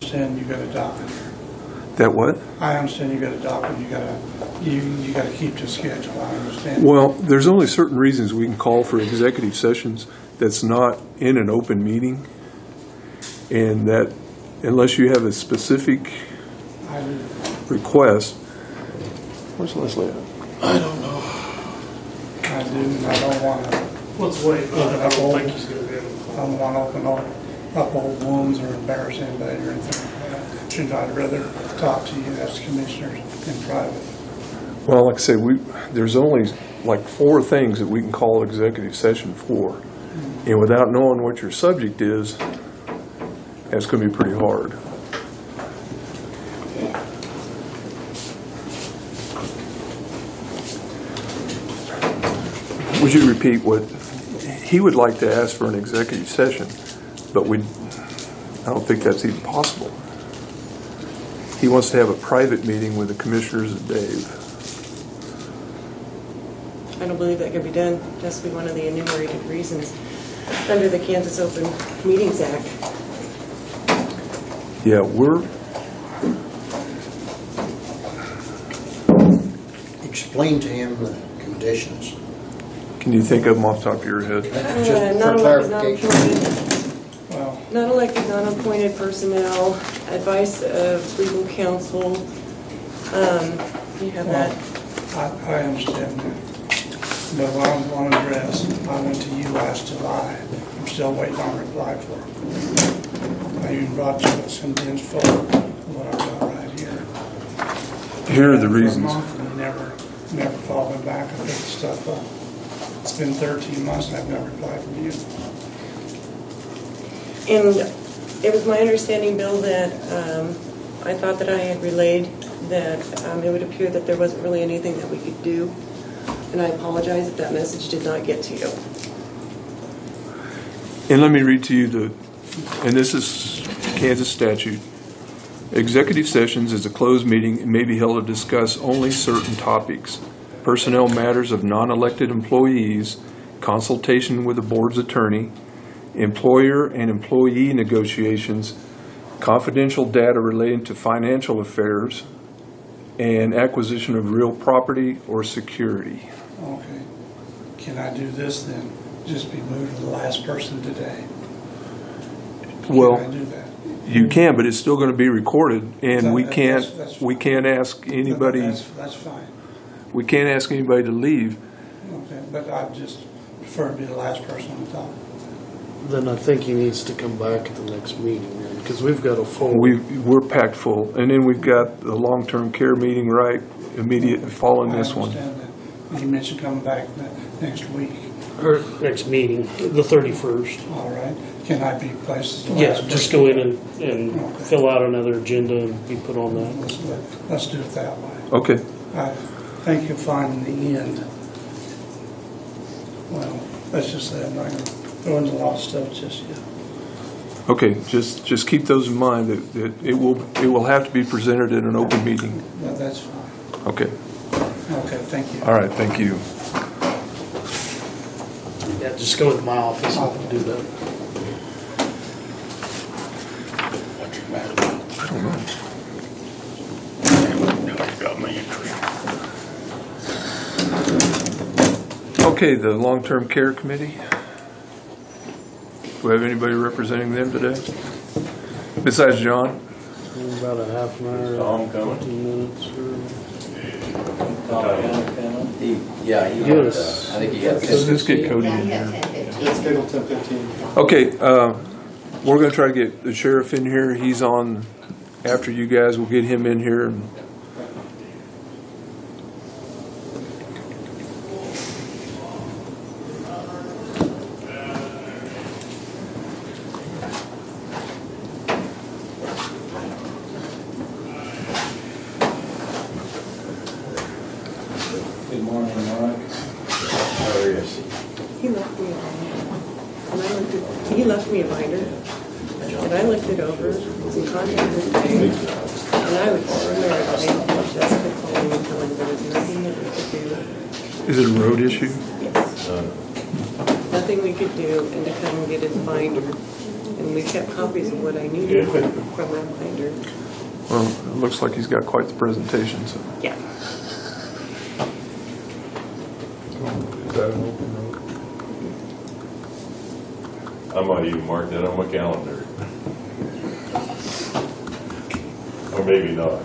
understand you got a docket. That what? I understand you got a docket. You got to keep the schedule. I understand. Well, there's only certain reasons we can call for executive sessions that's not in an open meeting, and that unless you have a specific request. Where's Leslie at? I don't know. I do, and I don't want to. Let's wait. I don't think he's going to be able to. I don't want to open up old wounds or embarrass anybody or anything like that. I'd rather talk to you as commissioners in private. Well, like I say, there's only like 4 things that we can call executive session for. And without knowing what your subject is, that's going to be pretty hard. Would you repeat what he would like to ask for an executive session, but I don't think that's even possible. He wants to have a private meeting with the commissioners and Dave. I don't believe that could be done. It has to be one of the enumerated reasons under the Kansas Open Meetings Act. Yeah, we're... Explain to him the conditions. Can you think of them off the top of your head? Just for clarification. Not elected, non-appointed personnel, advice of legal counsel. You have that. I understand that. But what I want to address, I went to you last July. I'm still waiting on a reply for it. I even brought you some things full of what I've got right here. Here are the reasons. And never followed back. I picked the stuff up. It's been 13 months and I've never replied from you. And it was my understanding, Bill, that I thought that I had relayed that it would appear that there wasn't really anything that we could do. And I apologize if that message did not get to you. And let me read to you and this is Kansas statute. Executive sessions is a closed meeting and may be held to discuss only certain topics. Personnel matters of non-elected employees, consultation with the board's attorney, employer and employee negotiations, confidential data relating to financial affairs, and acquisition of real property or security. Okay. Can I do this then? Just be moved to the last person today? Well, can I do that? You can, but it's still going to be recorded, and we can't ask anybody. That's fine. We can't ask anybody to leave. Okay, but I just prefer to be the last person on top. Then I think he needs to come back at the next meeting, because we've got a full. We're packed full, and then we've got the long-term care meeting right immediately following this one. I understand that. You mentioned coming back next week. Or next meeting, the 31st. All right. Can I be placed as the Yeah, last just person? go in and fill out another agenda and be put on that. Let's do it that way. Okay. I think you'll find in the end, well, let's just say I'm not going to go into a lot of stuff just yet. Okay, just keep those in mind that it will have to be presented in an open meeting. No, that's fine. Okay. Okay, thank you. All right, thank you. Yeah, just go to my office and do that. What you mad about? I don't know. No, you got my entry. Okay, the long-term care committee. Do we have anybody representing them today? Besides John? About a half an hour, 15 minutes. Yeah, he Yes. I think he got Let's get Cody in here. It's scheduled 10:15. Okay, we're going to try to get the sheriff in here. He's on after you guys. We'll get him in here. Good morning, Mike. How are you? He left me a binder. And he left me a binder. And I looked it over. It's in contact with Dave. And I would swear that I just been calling and telling there was nothing that we could do. Is it a road issue? Yes. Nothing we could do, and to come and get his binder and and we kept copies of what I needed from that binder. Well, it looks like he's got quite the presentation, so. Yeah. Is that an open road? I might even mark that on my calendar. Or maybe not.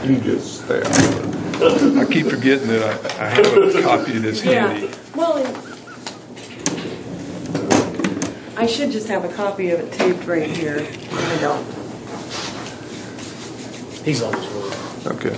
You just stay out of it. I keep forgetting that I have a copy of this handy. Yeah, well, I should just have a copy of it taped right here, and I don't. He's on his way. Okay.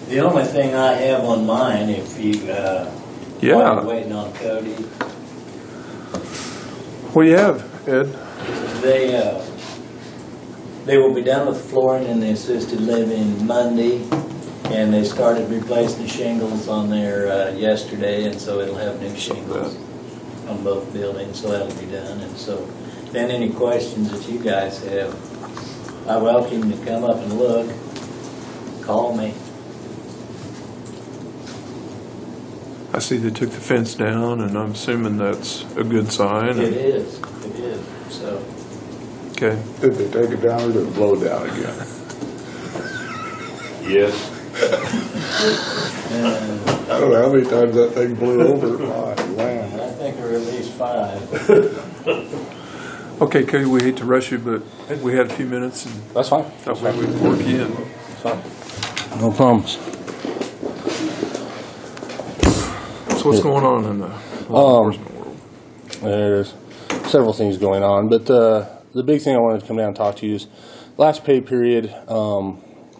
The only thing I have on mine, if you, while Yeah. you're waiting on Cody, What do you have, Ed? they will be done with flooring in the assisted living Monday, and they started replacing the shingles on there yesterday, and so it'll have new shingles on both buildings, so that'll be done. And so then any questions that you guys have, I welcome you to come up and look, call me. I see they took the fence down, and I'm assuming that's a good sign. It is, so. Okay. Did they take it down or did it blow down again? Yes. I don't know how many times that thing blew over. My land. I think there are at least 5. Okay, Cody, we hate to rush you, but we had a few minutes, and That's fine. that way we can work you in. That's fine. No problems. So what's going on in the law enforcement world? There's several things going on, but the big thing I wanted to come down and talk to you is last pay period,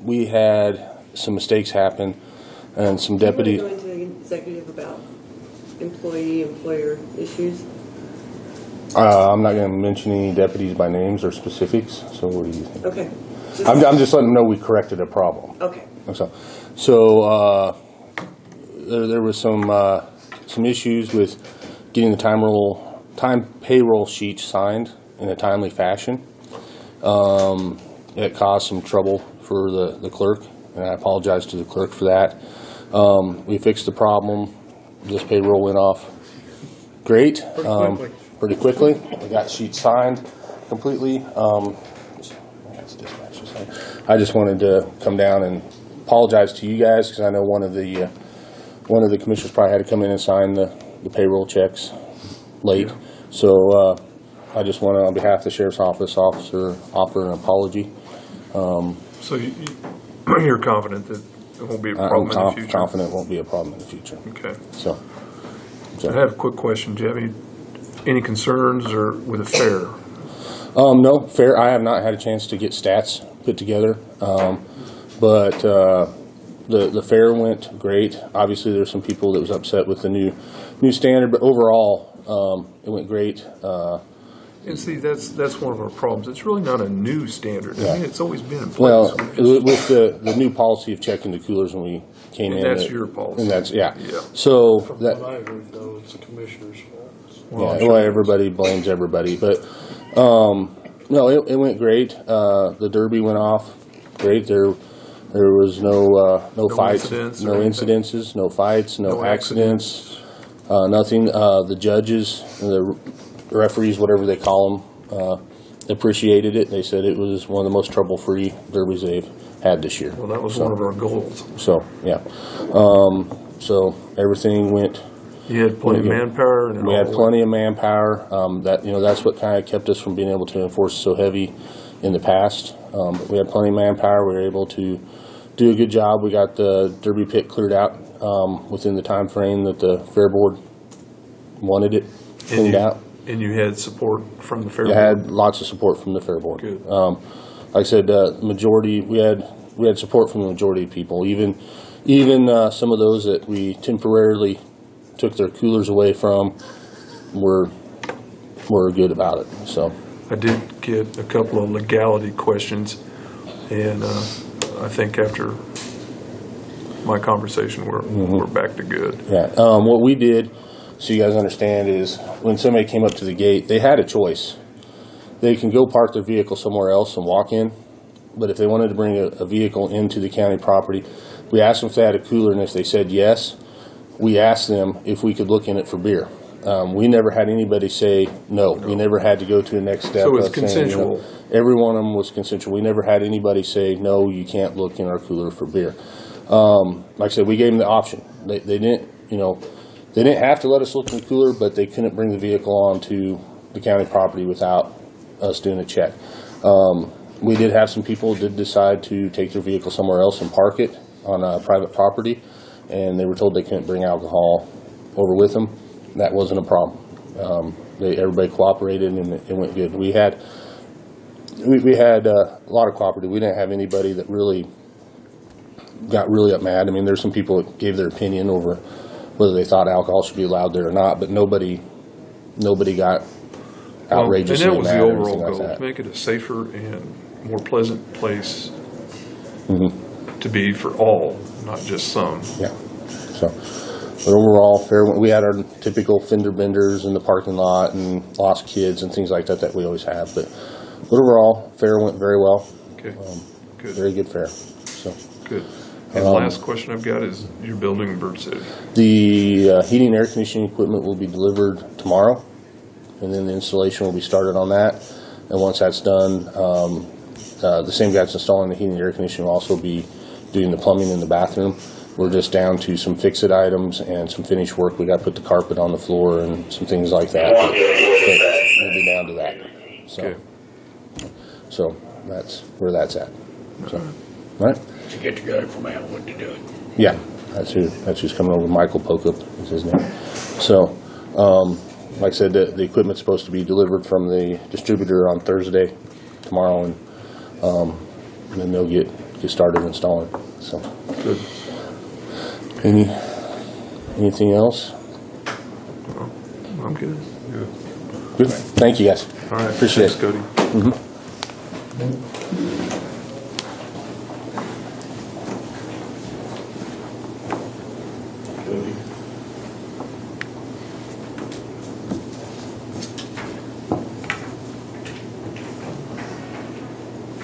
we had some mistakes happen and some deputies. Do you want to go into executive about employee-employer issues? I'm not going to mention any deputies by names or specifics, so what do you think? Okay. I'm just letting them know we corrected a problem. Okay. So there was some issues with getting the time payroll sheet signed in a timely fashion. It caused some trouble for the clerk, and I apologize to the clerk for that. We fixed the problem. This payroll went off great, pretty quickly. We got sheets signed completely. I just wanted to come down and apologize to you guys, because I know one of the commissioners probably had to come in and sign the payroll checks late. So I just want to, on behalf of the sheriff's office, offer an apology. So you're confident that it won't be a problem in the future? I'm confident it won't be a problem in the future. Okay. So I have a quick question. Do you have any concerns or with the fair? No, fair. I have not had a chance to get stats put together, but the fair went great. Obviously, there's some people that was upset with the new standard, but overall, it went great. And see, that's one of our problems. It's really not a new standard. Yeah. I mean, it's always been in place. Well, with the new policy of checking the coolers when we came And in, that's your policy. and that's yeah. Yeah. So From that what I heard, though, it's the commissioner's fault. well, everybody blames everybody, but no, it went great. The derby went off great. There was no fights, incidents no or anything? incidences, no fights, no accidents, nothing. The judges, the referees, whatever they call them, appreciated it. They said it was one of the most trouble-free derbies they've had this year. Well, that was one of our goals. So yeah, so everything went. You had plenty of manpower. And We had plenty of manpower. That's what kind of kept us from being able to enforce so heavy in the past. But we had plenty of manpower. We were able to do a good job. We got the derby pit cleared out within the time frame that the fair board wanted it cleaned out. And you had support from the fair We board? had lots of support from the fair board. Good. Like I said, majority we had support from the majority of people. Even some of those that we temporarily took their coolers away from were good about it. So I did get a couple of legality questions, and I think after my conversation, we're back to good. yeah, what we did, so you guys understand, is when somebody came up to the gate, they had a choice. they can go park their vehicle somewhere else and walk in. But if they wanted to bring a vehicle into the county property, we asked them if they had a cooler, and if they said yes, we asked them if we could look in it for beer. We never had anybody say no. We never had to go to the next step. So it's of saying, you know, consensual. every one of them was consensual. We never had anybody say, no, you can't look in our cooler for beer. Like I said, we gave them the option. They didn't, you know, they didn't have to let us look in the cooler, but they couldn't bring the vehicle onto the county property without us doing a check. We did have some people did decide to take their vehicle somewhere else and park it on a private property, and they were told they couldn't bring alcohol over with them. That wasn't a problem. Everybody cooperated, and it went good. We had a lot of cooperative. We didn't have anybody that really got really up mad. I mean, there's some people that gave their opinion over whether they thought alcohol should be allowed there or not, but nobody got outrageous. And that was the overall like goal, that. to make it a safer and more pleasant place to be for all, not just some. Yeah. So, but overall, Fairwent, we had our typical fender benders in the parking lot and lost kids and things like that that we always have. But overall, fair went very well. Okay, good. Very good fair. So Good. And the last question I've got is, you're building in Bird City. the heating and air conditioning equipment will be delivered tomorrow, and then the installation will be started on that. And once that's done, the same guy that's installing the heating and air conditioning will also be doing the plumbing in the bathroom. We're just down to some fix-it items and some finish work. We got to put the carpet on the floor and some things like that. But we'll be down to that. So, Okay. so that's where that's at. So, all right. Did you get together from Atwood to do it? Yeah, that's who's coming over. Michael Pokup is his name. So, like I said, the equipment's supposed to be delivered from the distributor on Thursday, tomorrow, and then they'll get started installing. So, Good. anything else? I'm good. Good. Thank you, guys. All right. Appreciate Thanks, it. Cody.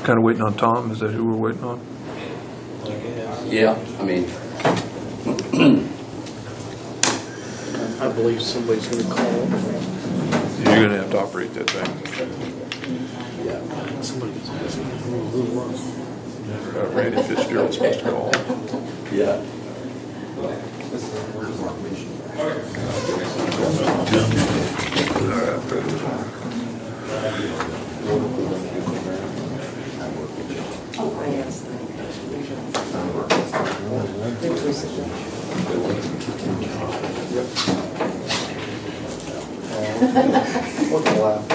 Kind of waiting on Tom. Is that who we're waiting on? Yeah, I mean, I believe somebody's gonna call. You're gonna have to operate that thing. Somebody's asking who it was. Randy Fitzgerald's supposed to call. Yeah. I asked them. What's the last?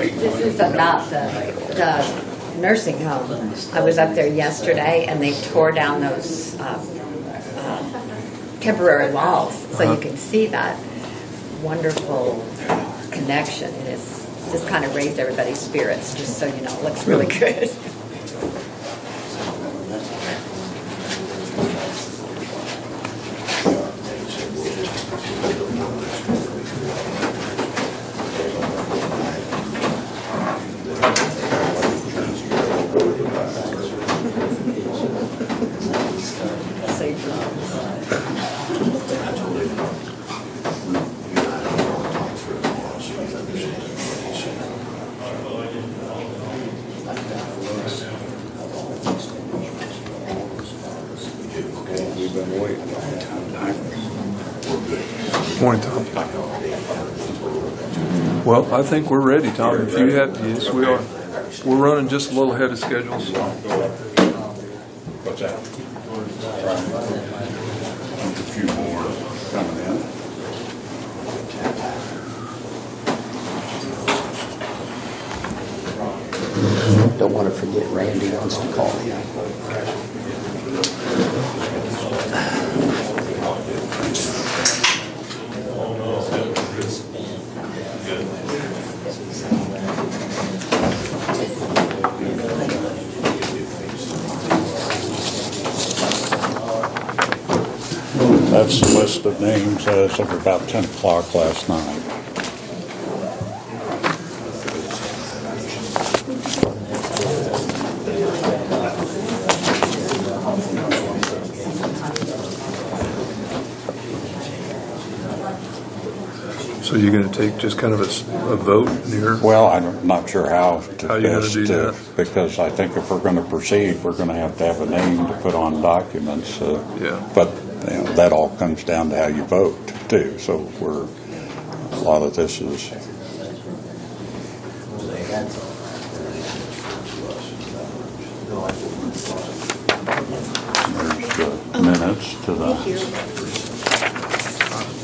This is about the nursing home. I was up there yesterday, and they tore down those temporary walls, so you can see that wonderful connection. And it's just kind of raised everybody's spirits, just so you know. It looks really good. Morning, Tom. Well, I think we're ready, Tom. If you have, yes, we are. We're running just a little ahead of schedule, so. What's that? A few more coming in. Don't want to forget Randy wants to call you. That's the list of names as of about 10 o'clock last night. So you're going to take just kind of a vote here? Well, I'm not sure how to How you gonna best, do that? because I think if we're going to proceed, we're going to have a name to put on documents. Yeah. But that all comes down to how you vote too. So a lot of this is. There's the minutes to the. I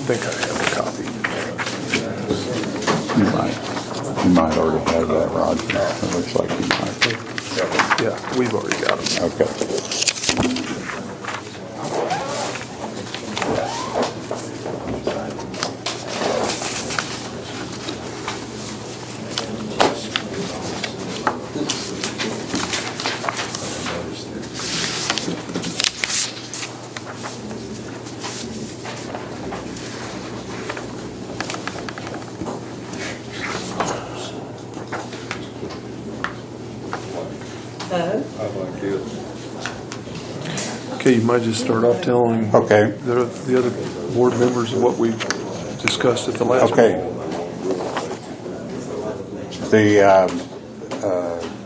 think I have a copy. You might already have that, Roger. It looks like you might. Yeah, we've already got them. Okay. Okay, you might just start off telling Okay. the other board members of what we discussed at the last meeting. Okay. The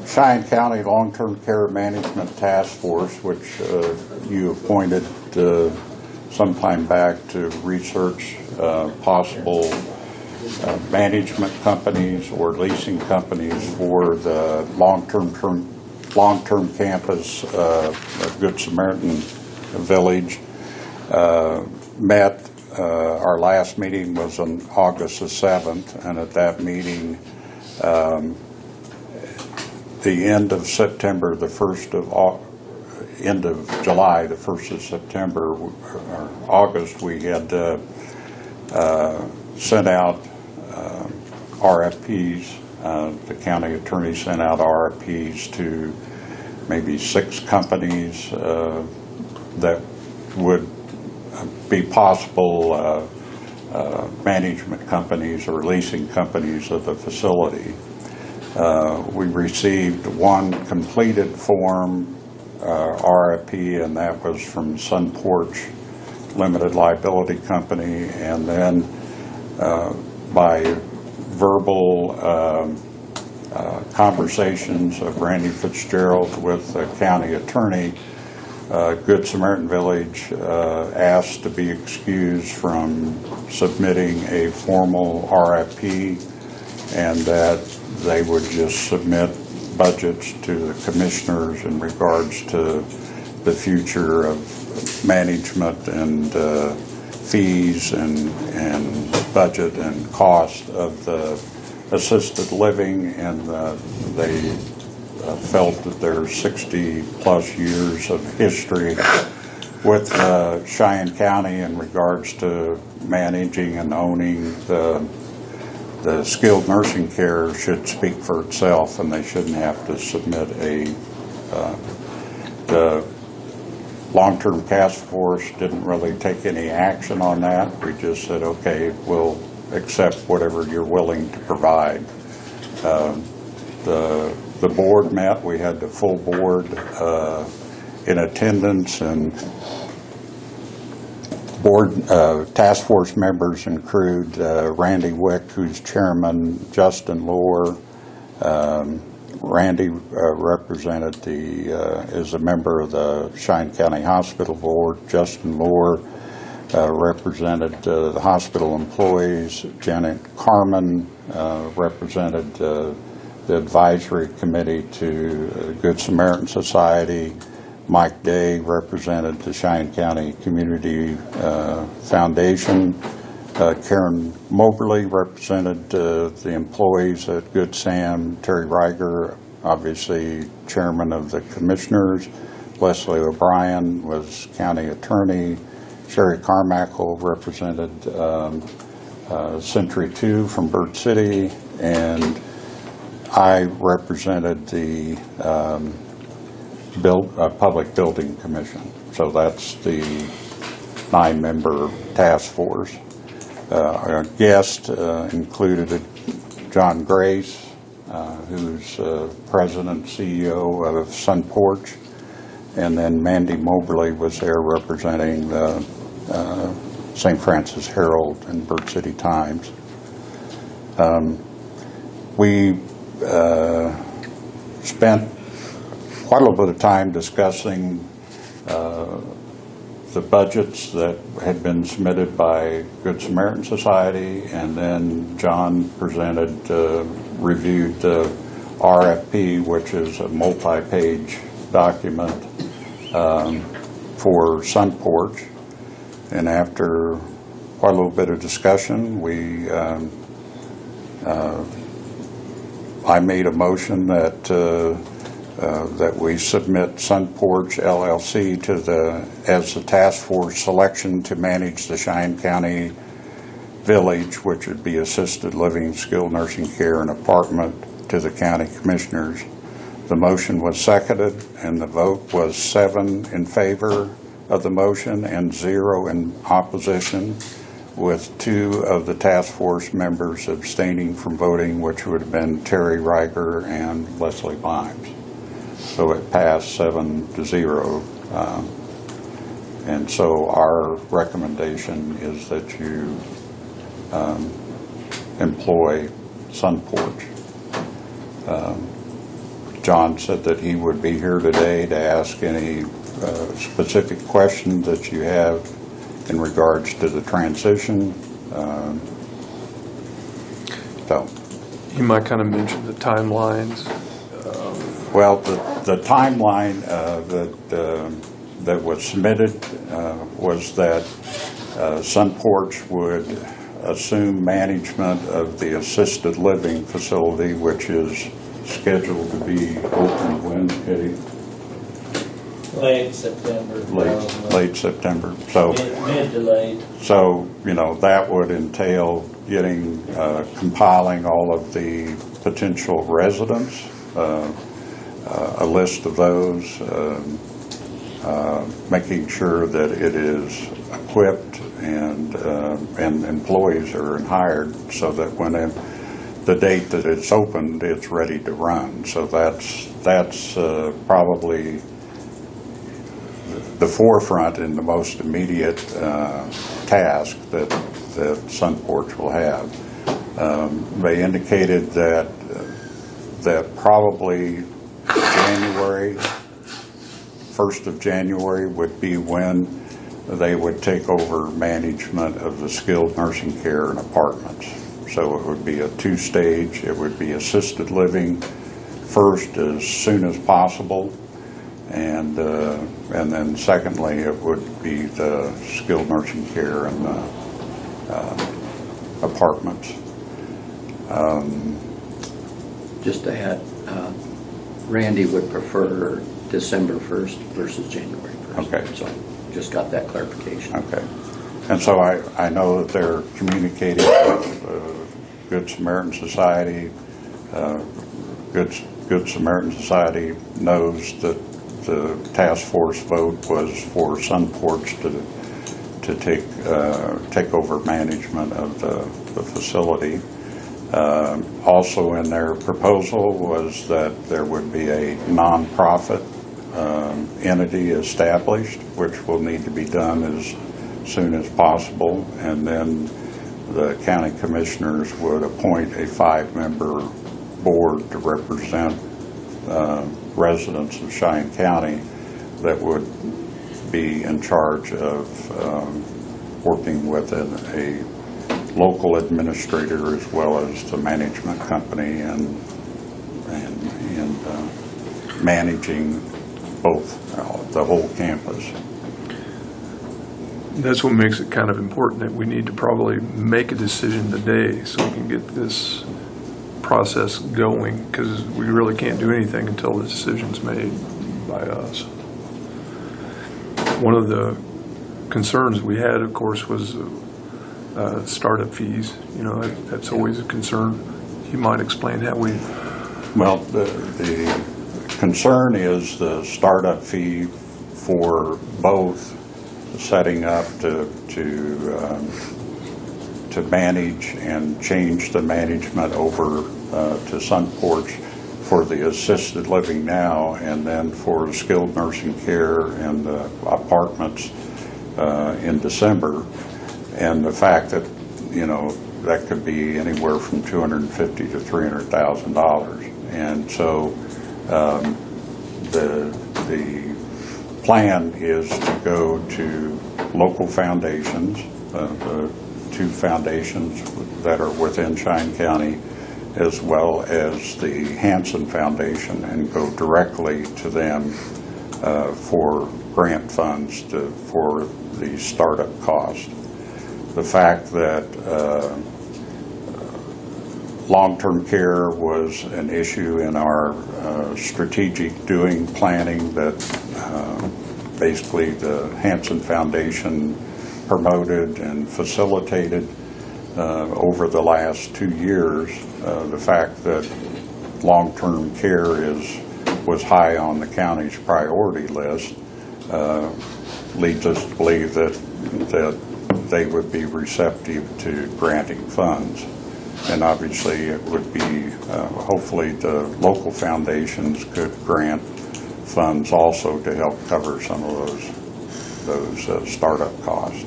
Cheyenne County Long-Term Care Management Task Force, which you appointed some time back to research possible management companies or leasing companies for the long-term campus of Good Samaritan Village. Met. Our last meeting was on August the 7th, and at that meeting, the end of September, end of July, the 1st of September, or August, we had sent out RFPs. The county attorney sent out RFPs to maybe 6 companies that would be possible management companies or leasing companies of the facility. We received one completed form RFP, and that was from Sun Porch Limited Liability Company, and then by verbal conversations of Randy Fitzgerald with the county attorney, Good Samaritan Village asked to be excused from submitting a formal RFP, and that they would just submit budgets to the commissioners in regards to the future of management and fees and budget and cost of the assisted living, and they felt that there's 60-plus years of history with Cheyenne County in regards to managing and owning the skilled nursing care should speak for itself, and they shouldn't have to submit the long-term task force didn't really take any action on that. We just said, okay, we'll accept whatever you're willing to provide. The board met. We had the full board in attendance, and board task force members include Randy Wick, who's chairman, Justin Lohr. Randy represented is a member of the Cheyenne County Hospital Board. Justin Lohr represented the hospital employees. Janet Carmen represented the advisory committee to Good Samaritan Society. Mike Day represented the Cheyenne County Community Foundation. Karen Moberly represented the employees at Good Sam. Terry Reiger, obviously chairman of the commissioners. Leslie O'Brien was county attorney. Sherry Carmichael represented Century 2 from Bird City, and I represented the Public Building Commission. So that's the 9-member task force. Our guest included John Grace, who's president and CEO of Sun Porch, and then Mandy Moberly was there representing the St. Francis Herald and Bird City Times. We spent quite a little bit of time discussing the budgets that had been submitted by Good Samaritan Society, and then John reviewed the RFP, which is a multi-page document for Sun Porch. And after quite a little bit of discussion, I made a motion that we submit Sun Porch LLC as the task force selection to manage the Cheyenne County Village, which would be assisted living, skilled nursing care, and apartment, to the county commissioners. The motion was seconded, and the vote was 7 in favor of the motion and 0 in opposition, with 2 of the task force members abstaining from voting, which would have been Terry Reiger and Leslie Bimes. So it passed 7-0. And so our recommendation is that you employ Sun Porch. John said that he would be here today to ask any specific questions that you have in regards to the transition. So You might kind of mention the timelines. Well, the timeline that was submitted was that Sun Porch would assume management of the assisted living facility, which is scheduled to be open when, Eddie? Late September. Late September. So Mid to late. So, that would entail compiling all of the potential residents, a list of those, making sure that it is equipped and employees are hired, so that when the date that it's opened, it's ready to run. So that's probably the forefront and the most immediate task that Sun Porch will have. They indicated that probably January, 1st of January would be when they would take over management of the skilled nursing care and apartments. So it would be a 2-stage. It would be assisted living first as soon as possible, and then secondly it would be the skilled nursing care and the apartments. Just to add, Randy would prefer December 1st versus January 1st. Okay. So just got that clarification. Okay. And so I know that they're communicating with Good Samaritan Society. Good Samaritan Society knows that the task force vote was for Sun Porch to take over management of the facility. Also in their proposal was that there would be a nonprofit entity established, which will need to be done as soon as possible, and then the county commissioners would appoint a 5-member board to represent residents of Cheyenne County that would be in charge of working with a local administrator as well as the management company and managing both, the whole campus. That's what makes it kind of important that we need to probably make a decision today so we can get this process going, because we really can't do anything until the decision's made by us. One of the concerns we had, of course, was startup fees. You know, that's always a concern. You might explain how we... Well, the concern is the startup fee for both setting up to manage and change the management over to Sunporch for the assisted living now, and then for skilled nursing care and apartments in December. And the fact that, you know, that could be anywhere from $250,000 to $300,000. And so the plan is to go to local foundations, the two foundations that are within Cheyenne County, as well as the Hanson Foundation, and go directly to them for grant funds for the startup cost. The fact that long-term care was an issue in our strategic planning that basically the Hanson Foundation promoted and facilitated over the last 2 years. The fact that long-term care was high on the county's priority list leads us to believe that they would be receptive to granting funds. And obviously it would be, hopefully the local foundations could grant funds also to help cover some of those startup costs.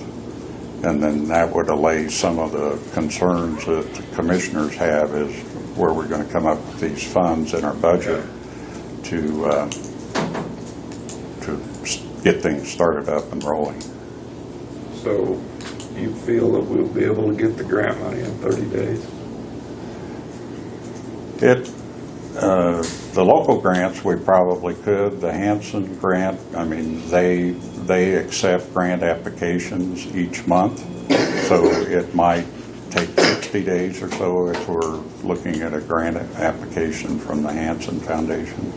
And then that would allay some of the concerns that the commissioners have is where we're going to come up with these funds in our budget to get things started up and rolling. So you feel that we'll be able to get the grant money in 30 days? The local grants, we probably could. The Hanson grant, I mean, they accept grant applications each month, so it might take 60 days or so if we're looking at a grant application from the Hanson Foundation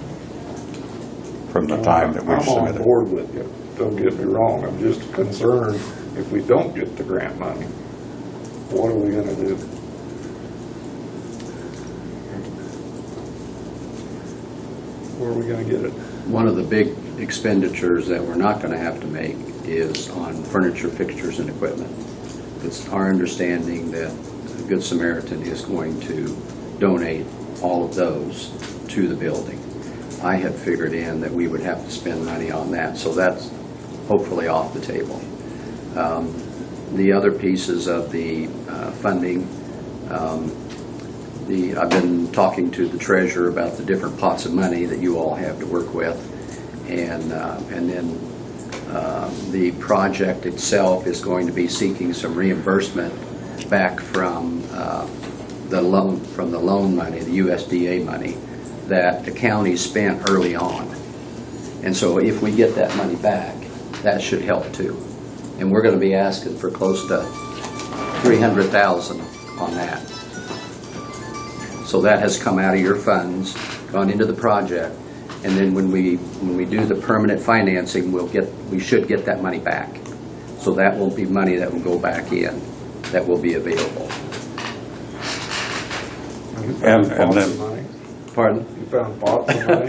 from the time that we submit it. I'm on board with you. Don't get me wrong. I'm just concerned if we don't get the grant money, what are we going to do? Where are we going to get it? One of the big expenditures that we're not going to have to make is on furniture, fixtures, and equipment. It's our understanding that Good Samaritan is going to donate all of those to the building. I had figured in that we would have to spend money on that, so that's hopefully off the table. The other pieces of the funding, I've been talking to the treasurer about the different pots of money that you all have to work with, and then the project itself is going to be seeking some reimbursement back from the loan money, the USDA money that the county spent early on. And so if we get that money back, that should help too. And we're going to be asking for close to $300,000 on that. So that has come out of your funds, gone into the project, and then when we do the permanent financing, we should get that money back. So that will be money that will go back in, that will be available. And then, money? Pardon? You found pots of money?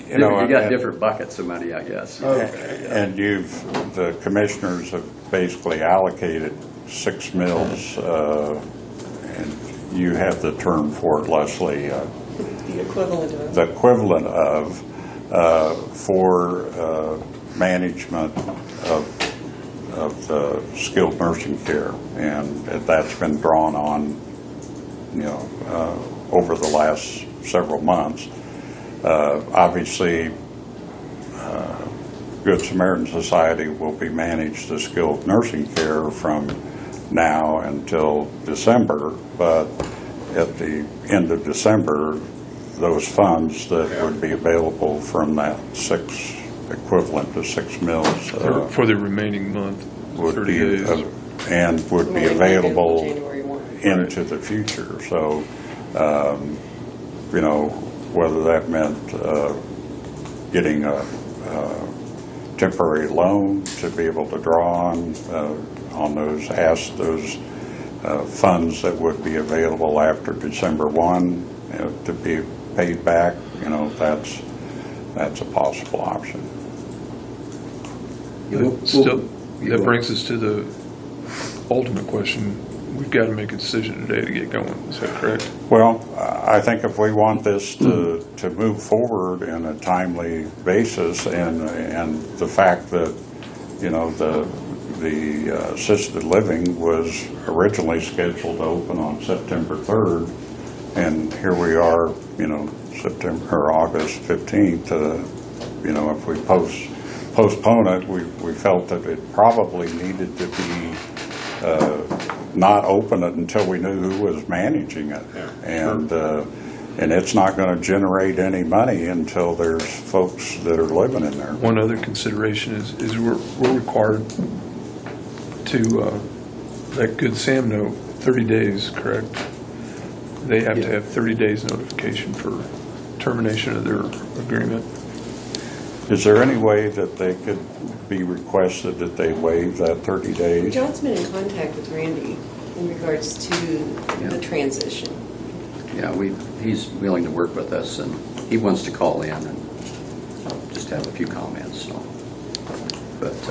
You got different buckets of money, I guess. Okay. And the commissioners have basically allocated 6 mills, and you have the term for it, Leslie. The equivalent of. The equivalent of for management of the skilled nursing care, and that's been drawn on, over the last several months. Obviously, Good Samaritan Society will be managed as skilled nursing care from now until December, but at the end of December, those funds that would be available from that equivalent to 6 mills For the remaining month, would 30 be days. and would be Well, available January 1. into the future. So, you know, whether that meant getting a temporary loan to be able to draw on those funds that would be available after December 1 to be paid back, you know, that's a possible option. Still, that brings us to the ultimate question. We've got to make a decision today to get going. Is that correct? Well, I think if we want this to move forward in a timely basis, and the fact that, you know, the assisted living was originally scheduled to open on September 3rd, and here we are, you know, August 15th. You know, if we postpone it, we felt that it probably needed to be not open it until we knew who was managing it. And it's not going to generate any money until there's folks that are living in there. One other consideration is we're required to let Good Sam know 30 days, correct? They have to have 30 days notification for termination of their agreement. Is there any way that they could be requested that they waive that 30 days? John's been in contact with Randy in regards to the transition. Yeah, he's willing to work with us, and he wants to call in and just have a few comments. So. But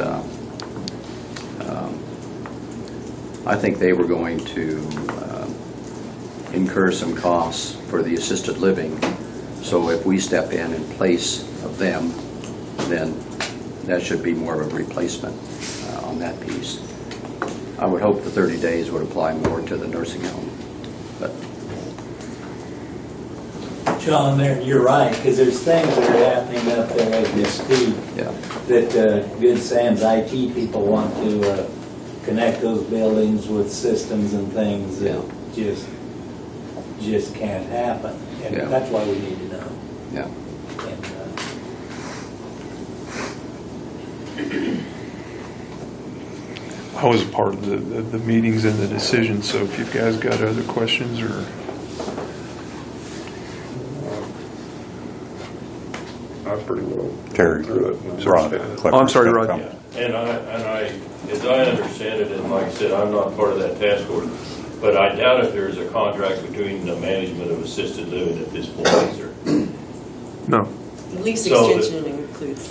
I think they were going to incur some costs for the assisted living. So if we step in place of them, then that should be more of a replacement on that piece. I would hope the 30 days would apply more to the nursing home. But John, there, you're right, because there's things that are happening up there as we speak. yeah, That Good Sam's IT people want to connect those buildings with systems and things that just can't happen. And Yeah. that's why we need to know. yeah. And, I was a part of the meetings and the decisions, so if you guys got other questions or... I pretty well Terry, through it. and Rod. understand it. Oh, I'm sorry, Rod. Come. And I, as I understand it, and like I said, I'm not part of that task force, but I doubt if there's a contract between the management of assisted living at this point, is there? No. The lease So extension includes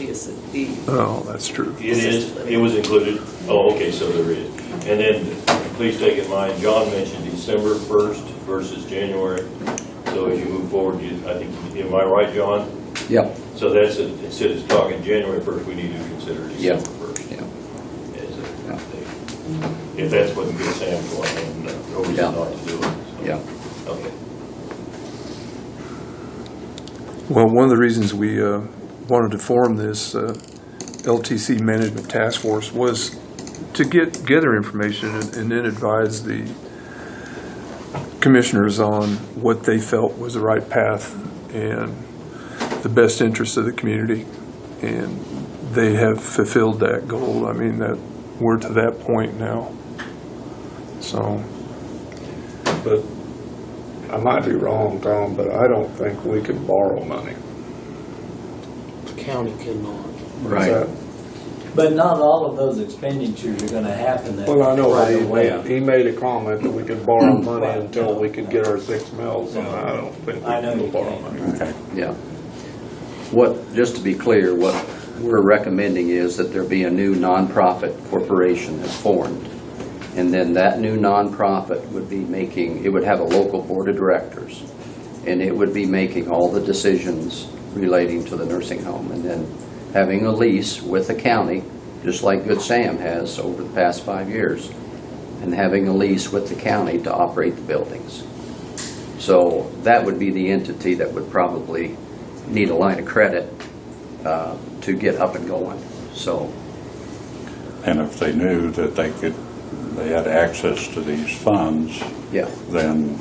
the Oh, that's true. It is, it was included? Oh, okay, so there is. And then, please take in mind, John mentioned December 1st versus January. So as you move forward, I think, am I right, John? Yep. So that's, instead of talking January 1st, we need to consider December 1st. Yeah. As a date. If that's what Good Sam's going, and no reason Yeah. not to do it. So, Yeah. okay. Well, one of the reasons we wanted to form this LTC Management Task Force was to gather information and then advise the commissioners on what they felt was the right path and the best interest of the community. And they have fulfilled that goal. I mean, that we're to that point now. So, But I might be wrong, Tom, but I don't think we can borrow money. The county cannot. Right. Is that- but not all of those expenditures are going to happen that Well, I know right that away. he made a comment that we could borrow money until we could get our 6 mills, and I don't think we I know can you borrow can't. money. Okay. Yeah. Just to be clear, what we're recommending is that there be a new nonprofit corporation that's formed. And then that new nonprofit would be it would have a local board of directors. And it would be making all the decisions relating to the nursing home. And then having a lease with the county, just like Good Sam has over the past 5 years. And having a lease with the county to operate the buildings. So that would be the entity that would probably need a line of credit to get up and going. So, And if they knew that they had access to these funds, yeah, then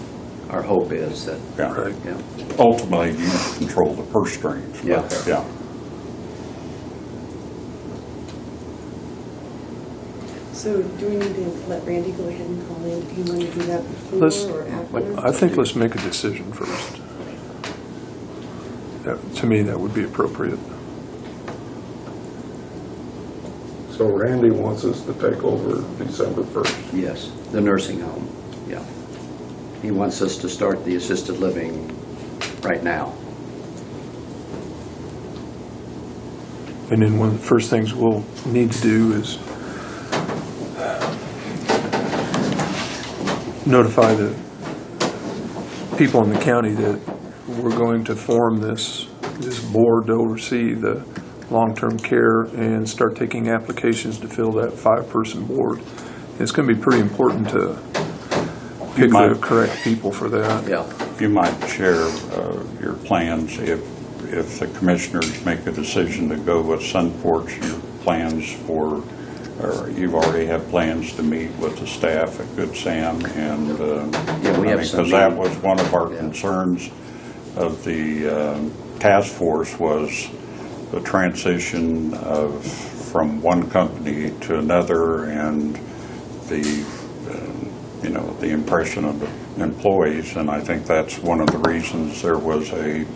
our hope is that, yeah, Right. yeah. ultimately you control the purse strings. but, Yeah. Yeah. So do we need to let Randy go ahead and call in? Do you want to do that Let's- before or after? I think let's make a decision first. To me, that would be appropriate. So Randy wants us to take over December 1st. Yes, the nursing home, yeah. He wants us to start the assisted living right now. And then one of the first things we'll need to do is notify the people in the county that we're going to form this board to oversee the long-term care and start taking applications to fill that 5-person board. It's going to be pretty important to pick the correct people for that. Yeah. You might share your plans if the commissioners make a decision to go with Sunporch, your plans for, or you've already had plans to meet with the staff at Good Sam, and Yeah, we have some because that meetings. was one of our Yeah. concerns of the task force was the transition from one company to another, and the the impression of the employees, and I think that's one of the reasons there was an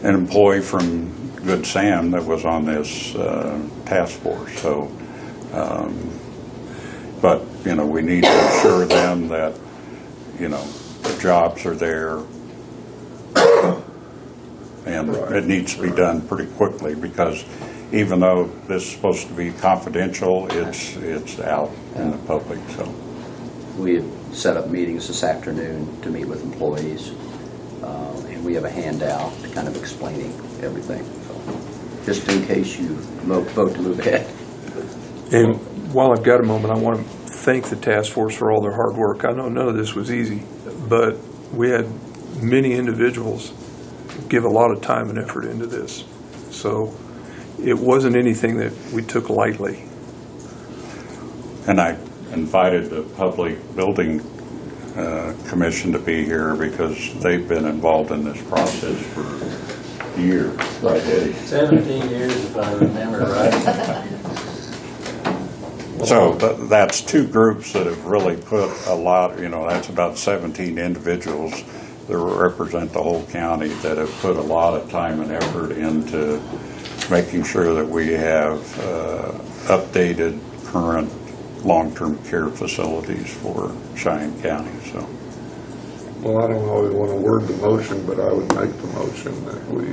employee from Good Sam that was on this task force. So, but we need to assure them that the jobs are there, and it needs to be done pretty quickly, because even though this is supposed to be confidential, it's out in the public. So We had set up meetings this afternoon to meet with employees, and we have a handout kind of explaining everything. So, just in case you vote to move ahead. And while I've got a moment, I want to thank the task force for all their hard work. I know none of this was easy, but we had many individuals give a lot of time and effort into this. So it wasn't anything that we took lightly. And I invited the Public Building Commission to be here because they've been involved in this process for years. Right, Eddie? 17 years, if I remember right. So that's two groups that have really put a lot, that's about 17 individuals that represent the whole county that have put a lot of time and effort into making sure that we have updated, current long-term care facilities for Cheyenne County. So, Well, I don't know how we want to word the motion, but I would make the motion that we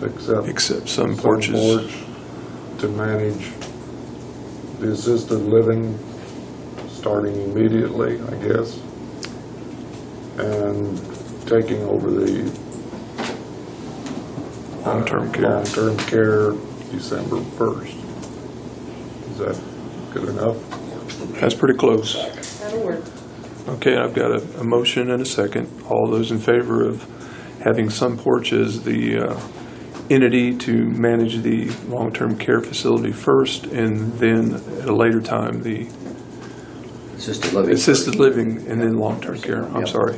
accept Some porches. Sunporch to manage the assisted living, starting immediately, I guess, and taking over the Long-term care. long-term care December 1st. Is that good enough? That's pretty close. That'll work. Okay, I've got a motion and a second. All those in favor of having Sunporch as the entity to manage the long-term care facility first, and then at a later time, the Assisted living. assisted living, and then long-term care. I'm Yep. sorry.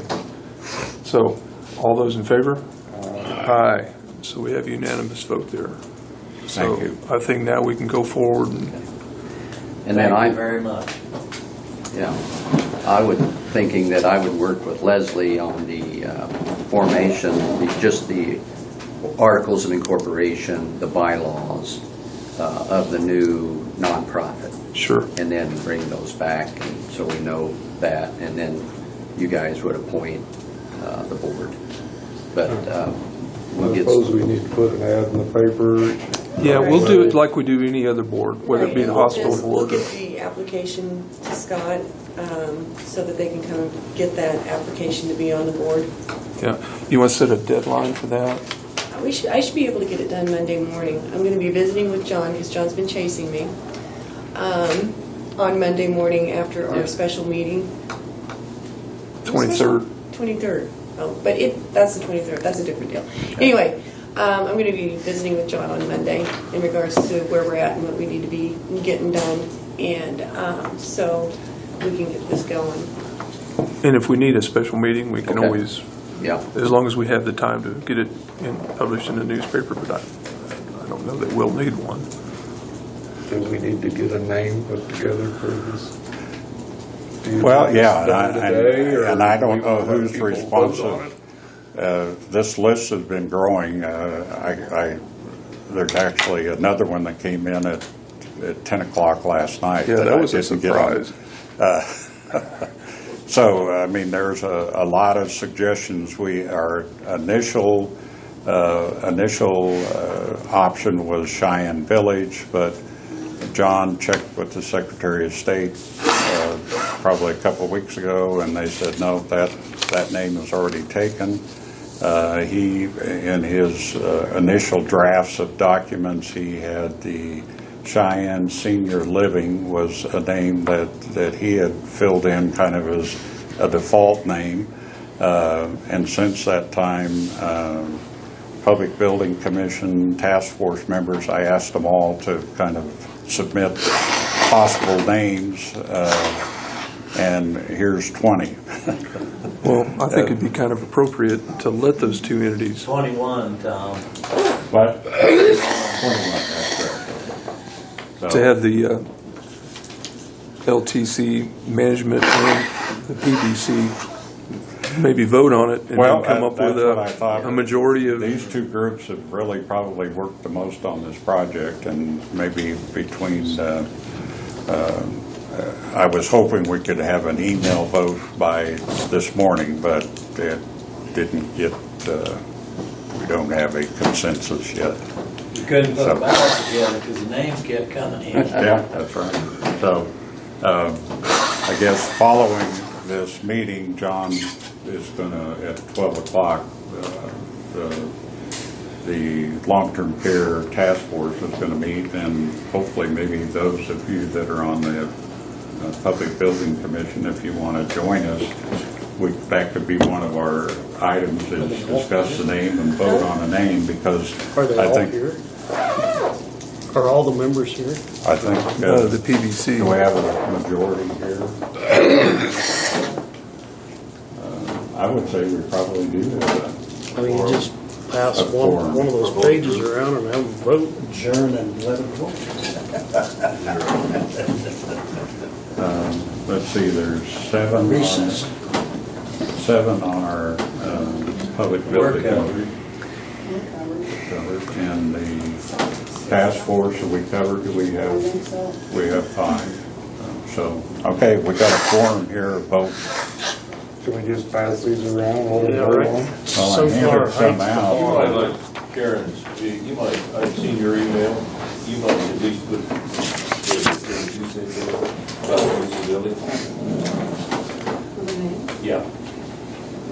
So, all those in favor? Aye. So we have unanimous vote there. So Thank you. I think now we can go forward and And then Thank you very much. Yeah, I would, thinking that I would work with Leslie on the formation, just the articles of incorporation, the bylaws of the new nonprofit, sure. and then bring those back, and so we know that, and then you guys would appoint the board. But we'll I get. suppose we need to put an ad in the paper. Yeah, we'll do it like we do any other board, whether it be Right, the we'll hospital just- board. We'll get the application to Scott, so that they can kind of get that application to be on the board. Yeah. You want to set a deadline for that? I should be able to get it done Monday morning. I'm going to be visiting with John, because John's been chasing me, on Monday morning after our special meeting. 23rd. 23rd. Oh, but that's the 23rd. That's a different deal. Anyway, I'm going to be visiting with John on Monday in regards to where we're at and what we need to be getting done. And so we can get this going. And if we need a special meeting, we can Okay. always, Yeah. as long as we have the time to get it published in the newspaper, but I don't know that we'll need one. Do we need to get a name put together for this? Do you Well, think yeah, it's done today, or and I don't we know wanna let who's people vote responsive. on it? This list has been growing. There's actually another one that came in at 10 o'clock last night. Yeah, that I was a didn't get on. surprise. So, I mean, there's a lot of suggestions. Our initial option was Cheyenne Village, but John checked with the Secretary of State probably a couple of weeks ago, and they said, no, that name is already taken. He, in his initial drafts of documents, he had the Cheyenne Senior Living was a name that he had filled in kind of as a default name. And since that time, Public Building Commission task force members, I asked them all to kind of submit possible names, and here's 20. Well, I think it'd be kind of appropriate to let those two entities, 21, Tom. What? 21, that's correct. to have the LTC management and the PBC maybe vote on it and Well, then come up with that's what I thought. a majority of. These two groups have really probably worked the most on this project, and maybe between, I was hoping we could have an email vote by this morning, but it didn't get, we don't have a consensus yet. Couldn't put a ballot together because the names kept coming in. Yeah, that's right. So, I guess following this meeting, John is gonna, at 12 o'clock, the long-term care task force is gonna meet, and hopefully maybe those of you that are on the Public Building Commission, if you wanna join us, that could be one of our items, is discuss the name and vote on a name, because Are they I all think, here? Are all the members here? I think, The PBC. do we have a majority here? I would say we probably do have that. I mean, you just pass A quorum. one of those pages around and have them vote. Adjourn and let them vote. Let's see, there's seven Recess. on our public building committee. And the task force, are we covered? Do we have? We have 5. So, okay, we got a quorum here, vote. Can we just pass these around, let them Yeah, vote right. on? Well, I So handed far, some I- out. You might like Karen's, you might, I've seen your email, you might at least put the building. Yeah,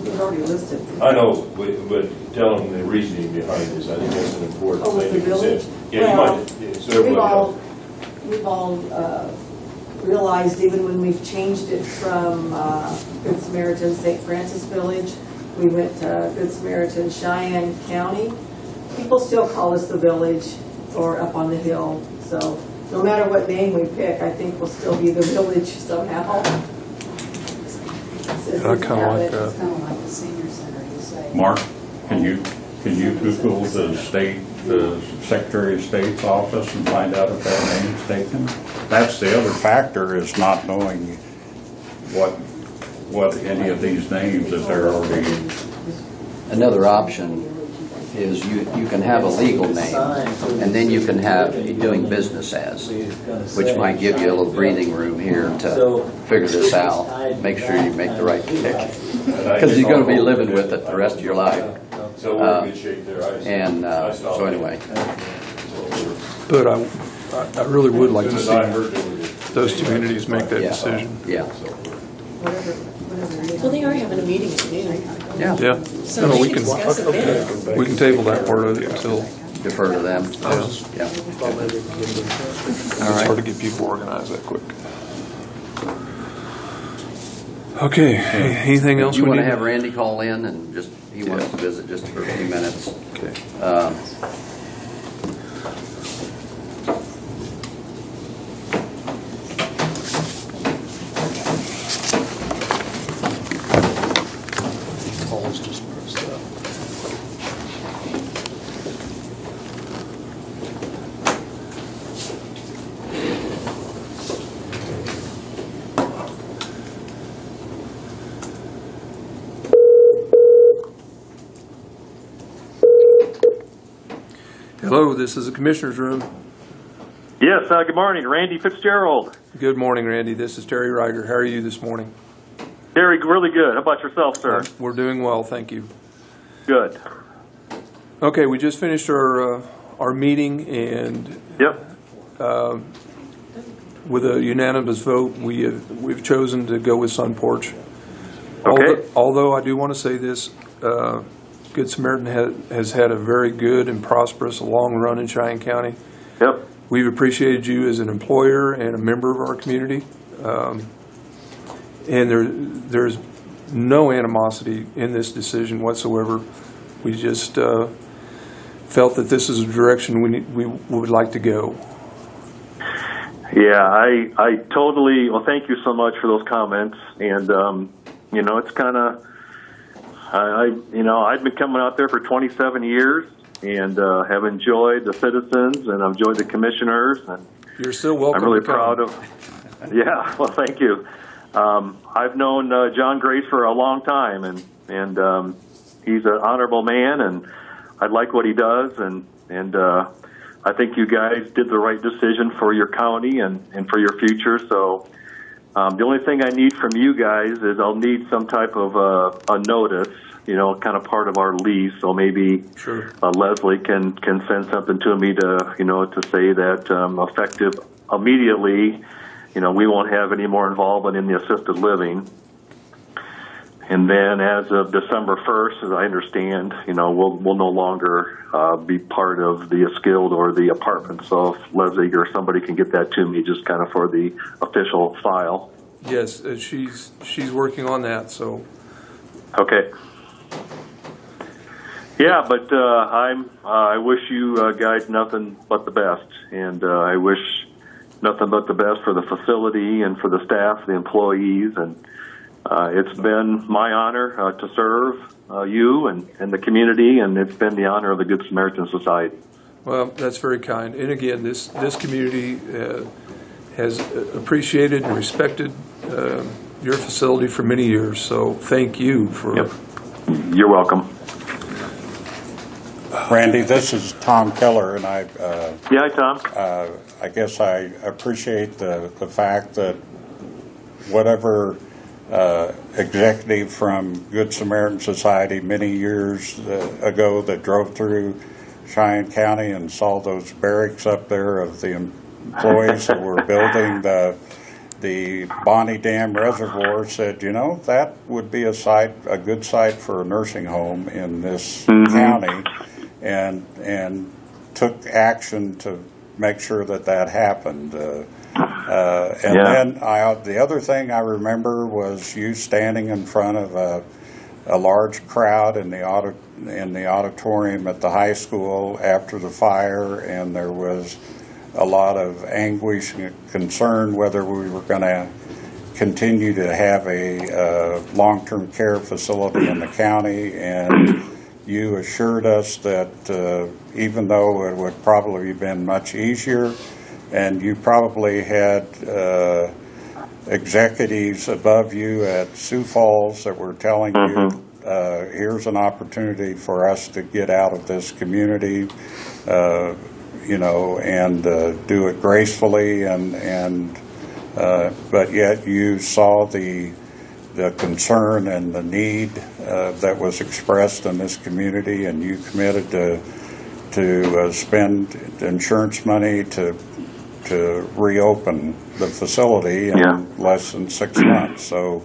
We've already listed. I know, but tell them the reasoning behind this, I think that's an important Oh, with thing the to consider. village? Yeah, you Well, might, yeah, so everybody knows. We've all realized, even when we've changed it from Good Samaritan St. Francis Village, we went to Good Samaritan Cheyenne County, people still call us the village or up on the hill. So no matter what name we pick, I think we'll still be the village somehow. I kind of like that. It's kind of like the senior center, you say. Mark, can you Google the Secretary of State's office and find out if that name's taken? That's the other factor, is not knowing what any of these names, if they're already. Another option is you can have a legal name, and then you can have doing business as, which might give you a little breathing room here to figure this out. Make sure you make the right pick, because you're going to be living with it the rest of your life. So we're in good shape there. And so anyway. But I really would like to As soon as I see heard they were those two entities make that Yeah. decision. Yeah. Well, they are having a meeting soon. Yeah. Yeah. So No, we we can can, discuss it then. we can table that part of it until, Defer to them. yeah. Yeah. Thought maybe we could get them. It's hard to get people organized that quick. Okay, anything else You we want need to have Randy call in and he wants to visit just for a few minutes. Okay. Paul's just pressed up. Hello, this is the Commissioner's Room. Yes, good morning, Randy Fitzgerald. Good morning, Randy. This is Terry Riger. How are you this morning? Terry, really good. How about yourself, sir? We're doing well, thank you. Good. Okay, we just finished our meeting, and with a unanimous vote, we've chosen to go with Sun Porch. Okay. Although I do want to say this, Good Samaritan has had a very good and prosperous long run in Cheyenne County. Yep. We've appreciated you as an employer and a member of our community. And there's no animosity in this decision whatsoever. We just felt that this is a direction we would like to go. Yeah, I totally, well, thank you so much for those comments. And, it's kind of, I've been coming out there for 27 years and have enjoyed the citizens and I've enjoyed the commissioners. And you're still welcome. I'm really proud of, yeah, well, thank you. I've known John Grace for a long time, and he's an honorable man, and I like what he does, and I think you guys did the right decision for your county and for your future. So the only thing I need from you guys is I'll need some type of a notice, kind of part of our lease. So maybe Leslie can send something to me to say that effective immediately, we won't have any more involvement in the assisted living. And then as of December 1st, as I understand, we'll no longer be part of the skilled or the apartment. So if Leslie or somebody can get that to me just kind of for the official file. Yes, she's working on that, so. Okay. Yeah, but I wish you guys nothing but the best. And I wish nothing but the best for the facility and for the staff, the employees, and it's been my honor to serve you and the community, and it's been the honor of the Good Samaritan Society. Well, that's very kind. And again, this community has appreciated and respected your facility for many years, so thank you for... Yep. You're welcome. Randy, this is Tom Keller, and I... yeah, hi, Tom. I guess I appreciate the fact that whatever executive from Good Samaritan Society many years ago that drove through Cheyenne County and saw those barracks up there of the employees that were building the Bonnie Dam Reservoir said, that would be a good site for a nursing home in this county, and took action to make sure that happened. Then the other thing I remember was you standing in front of a large crowd in the auditorium at the high school after the fire, and there was a lot of anguish and concern whether we were going to continue to have a long-term care facility in the county, and you assured us that even though it would probably have been much easier, and you probably had executives above you at Sioux Falls that were telling you, here's an opportunity for us to get out of this community, and do it gracefully, but yet you saw the concern and the need that was expressed in this community, and you committed to spend insurance money to reopen the facility in less than 6 months. So,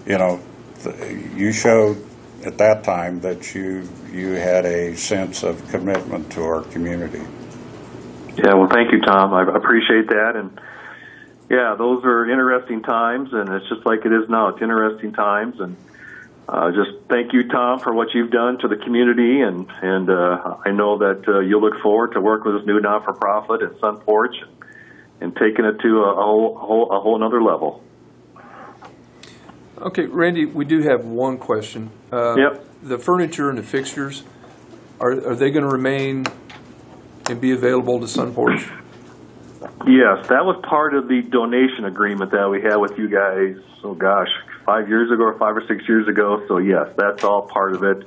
you showed at that time that you had a sense of commitment to our community. Yeah, well, thank you, Tom. I appreciate that, and yeah, those are interesting times, and it's just like it is now. It's interesting times, and just thank you, Tom, for what you've done to the community, and I know that you look forward to working with this new not-for-profit at Sun Porch and taking it to a whole another level. Okay, Randy, we do have one question. Yep. The furniture and the fixtures, are they going to remain and be available to Sun Porch? Yes, that was part of the donation agreement that we had with you guys, 5 years ago or 5 or 6 years ago. So yes, that's all part of it.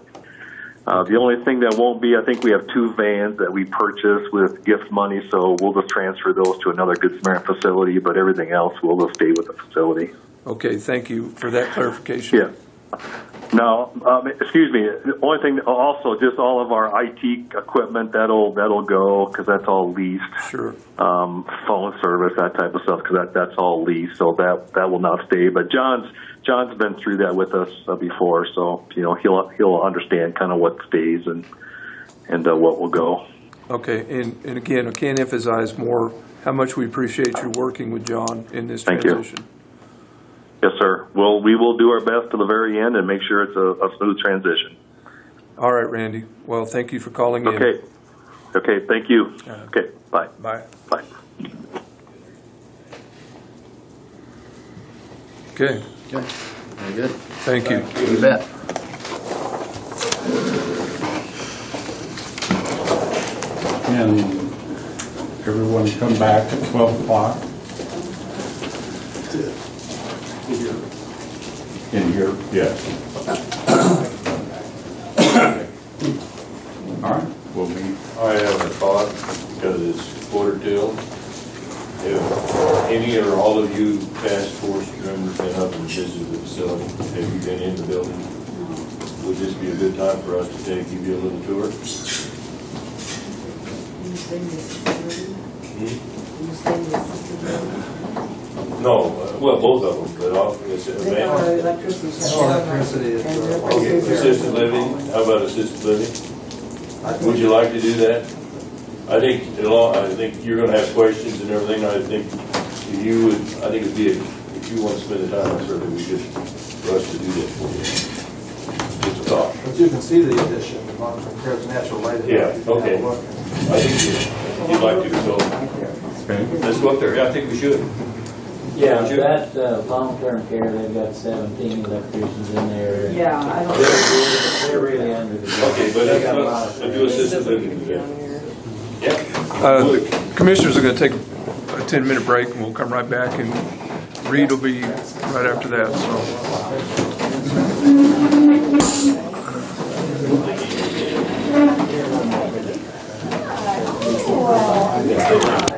The only thing that won't be, I think we have 2 vans that we purchased with gift money, so we'll just transfer those to another Good Samaritan facility, but everything else will just stay with the facility. Okay, thank you for that clarification. Yeah. Now, excuse me, the only thing, also just all of our IT equipment, that'll go, because that's all leased. Sure. Phone service, that type of stuff, because that's all leased, so that will not stay. But John's been through that with us before, so he'll understand kind of what stays and what will go. Okay, and again, I can't emphasize more how much we appreciate you working with John in this transition. Thank you. Yes, sir. Well, we will do our best to the very end and make sure it's a smooth transition. All right, Randy. Well, thank you for calling in. Okay, thank you. Okay, bye. Bye. Bye. Okay. Okay, very good. Thank you. You bet. Can everyone come back at 12 o'clock? In here? Yes. All right, we'll meet. I have a thought, because it's quarter till. If any or all of you task force members been up and visited the facility, have you been in the building? Would this be a good time for us to give you a little tour? No, well, both of them, but often it's Okay, assisted living, how about assisted living? Would you like to do that? I think you're gonna have questions and everything. I think it'd be, if you want to spend the time, it certainly would be good for us to do that for you. Just a thought. But you can see the addition compared to natural light. Yeah, okay. I think you'd like to, so let's go up there. Yeah, I think we should. Yeah, that long-term care, they've got 17 electricians in there. Yeah, I don't. They're really under the gun. Okay, but let's do assisted living again. Yeah. The commissioners are going to take a 10-minute break, and we'll come right back, and Reed will be right after that. So.